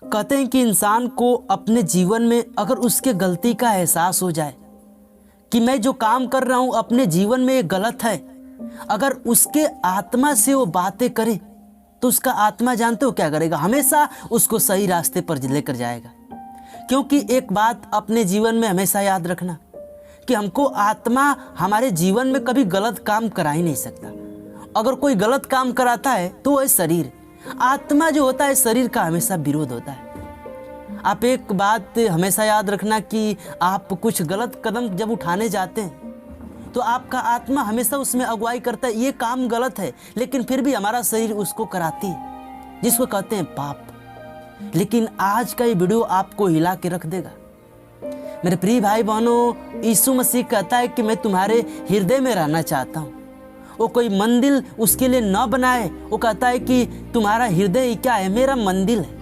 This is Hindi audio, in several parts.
कहते हैं कि इंसान को अपने जीवन में अगर उसके गलती का एहसास हो जाए कि मैं जो काम कर रहा हूँ अपने जीवन में ये गलत है, अगर उसके आत्मा से वो बातें करे तो उसका आत्मा जानते हो क्या करेगा? हमेशा उसको सही रास्ते पर लेकर जाएगा। क्योंकि एक बात अपने जीवन में हमेशा याद रखना कि हमको आत्मा हमारे जीवन में कभी गलत काम करा ही नहीं सकता। अगर कोई गलत काम कराता है तो वह शरीर, आत्मा जो होता है शरीर का हमेशा विरोध होता है। आप बात हमेशा याद रखना कि आप कुछ गलत कदम जब उठाने जाते हैं तो आपका आत्मा हमेशा उसमें अगुवाई करता है, ये काम गलत है, लेकिन फिर भी हमारा शरीर उसको कराती है, जिसको कहते हैं पाप। लेकिन आज का ये वीडियो आपको हिला के रख देगा। मेरे प्रिय भाई बहनों, यीशु मसीह कहता है कि मैं तुम्हारे हृदय में रहना चाहता हूँ। वो कोई मंदिर उसके लिए न बनाए, वो कहता है कि तुम्हारा हृदय क्या है? मेरा मंदिर है,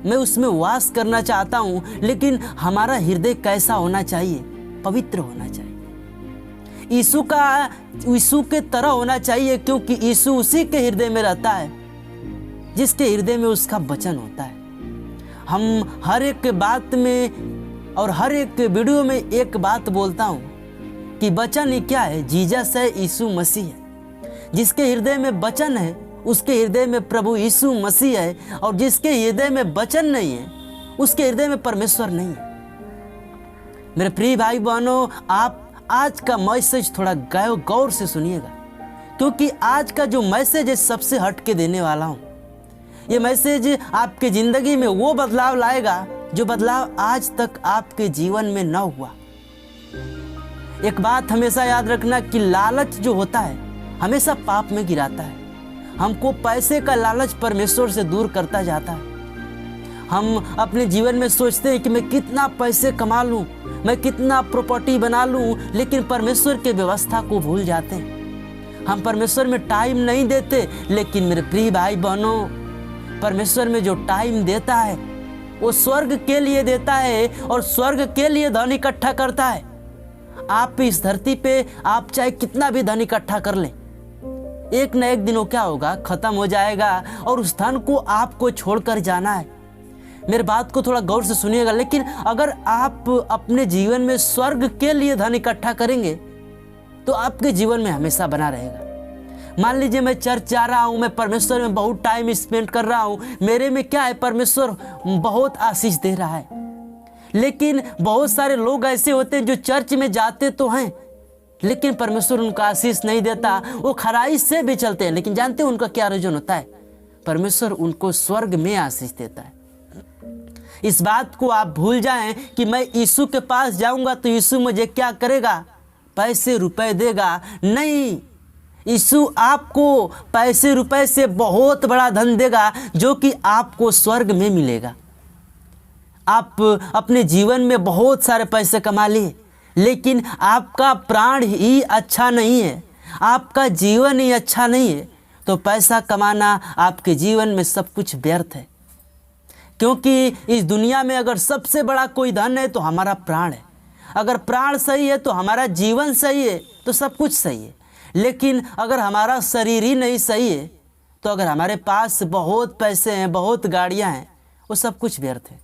मैं उसमें वास करना चाहता हूँ। लेकिन हमारा हृदय कैसा होना चाहिए? पवित्र होना चाहिए, यीशु के तरह होना चाहिए, क्योंकि यीशु उसी के हृदय में रहता है जिसके हृदय में उसका वचन होता है। हम हर एक बात में और हर एक वीडियो में एक बात बोलता हूँ कि वचन ही क्या है? जीसस है, यीशु मसीह है। जिसके हृदय में वचन है उसके हृदय में प्रभु यीशु मसीह है, और जिसके हृदय में वचन नहीं है उसके हृदय में परमेश्वर नहीं है। मेरे प्रिय भाई बहनों, आप आज का मैसेज थोड़ा गौर से सुनिएगा, क्योंकि आज का जो मैसेज है सबसे हट के देने वाला हूँ। ये मैसेज आपके ज़िंदगी में वो बदलाव लाएगा जो बदलाव आज तक आपके जीवन में न हुआ। एक बात हमेशा याद रखना कि लालच जो होता है हमेशा पाप में गिराता है। हमको पैसे का लालच परमेश्वर से दूर करता जाता है। हम अपने जीवन में सोचते हैं कि मैं कितना पैसे कमा लूं, मैं कितना प्रॉपर्टी बना लूं, लेकिन परमेश्वर के व्यवस्था को भूल जाते हैं। हम परमेश्वर में टाइम नहीं देते। लेकिन मेरे प्रिय भाई बहनों, परमेश्वर में जो टाइम देता है वो स्वर्ग के लिए देता है, और स्वर्ग के लिए धन इकट्ठा करता है। आप इस धरती पे आप चाहे कितना भी धन इकट्ठा कर लें, एक न एक दिन वो क्या होगा? खत्म हो जाएगा, और उस धन को आपको छोड़कर जाना है। मेरे बात को थोड़ा गौर से सुनिएगा। लेकिन अगर आप अपने जीवन में स्वर्ग के लिए धन इकट्ठा करेंगे तो आपके जीवन में हमेशा बना रहेगा। मान लीजिए मैं चर्च जा रहा हूँ, मैं परमेश्वर में बहुत टाइम स्पेंड कर रहा हूँ, मेरे में क्या है? परमेश्वर बहुत आशीष दे रहा है। लेकिन बहुत सारे लोग ऐसे होते हैं जो चर्च में जाते तो हैं, लेकिन परमेश्वर उनका आशीष नहीं देता। वो खराई से भी चलते हैं, लेकिन जानते हैं उनका क्या रीजन होता है? परमेश्वर उनको स्वर्ग में आशीष देता है। इस बात को आप भूल जाएं कि मैं यीशु के पास जाऊंगा तो यीशु मुझे क्या करेगा? पैसे रुपए देगा? नहीं, यीशु आपको पैसे रुपए से बहुत बड़ा धन देगा, जो कि आपको स्वर्ग में मिलेगा। आप अपने जीवन में बहुत सारे पैसे कमा लिए, लेकिन आपका प्राण ही अच्छा नहीं है, आपका जीवन ही अच्छा नहीं है, तो पैसा कमाना आपके जीवन में सब कुछ व्यर्थ है। क्योंकि इस दुनिया में अगर सबसे बड़ा कोई धन है तो हमारा प्राण है। अगर प्राण सही है तो हमारा जीवन सही है, तो सब कुछ सही है। लेकिन अगर हमारा शरीर ही नहीं सही है, तो अगर हमारे पास बहुत पैसे हैं, बहुत गाड़ियां हैं, वो सब कुछ व्यर्थ है।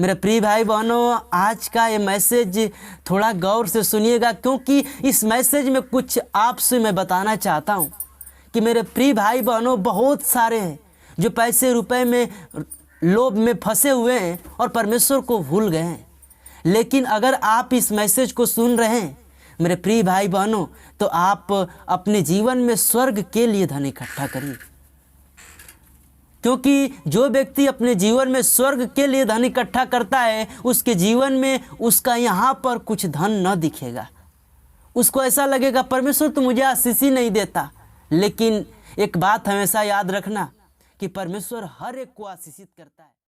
मेरे प्रिय भाई बहनों, आज का ये मैसेज थोड़ा गौर से सुनिएगा, क्योंकि इस मैसेज में कुछ आपसे मैं बताना चाहता हूँ कि मेरे प्रिय भाई बहनों, बहुत सारे हैं जो पैसे रुपए में लोभ में फंसे हुए हैं और परमेश्वर को भूल गए हैं। लेकिन अगर आप इस मैसेज को सुन रहे हैं मेरे प्रिय भाई बहनों, तो आप अपने जीवन में स्वर्ग के लिए धन इकट्ठा करिए। क्योंकि जो व्यक्ति अपने जीवन में स्वर्ग के लिए धन इकट्ठा करता है, उसके जीवन में उसका यहाँ पर कुछ धन न दिखेगा। उसको ऐसा लगेगा परमेश्वर तो मुझे आशीष ही नहीं देता। लेकिन एक बात हमेशा याद रखना कि परमेश्वर हर एक को आशीषित करता है।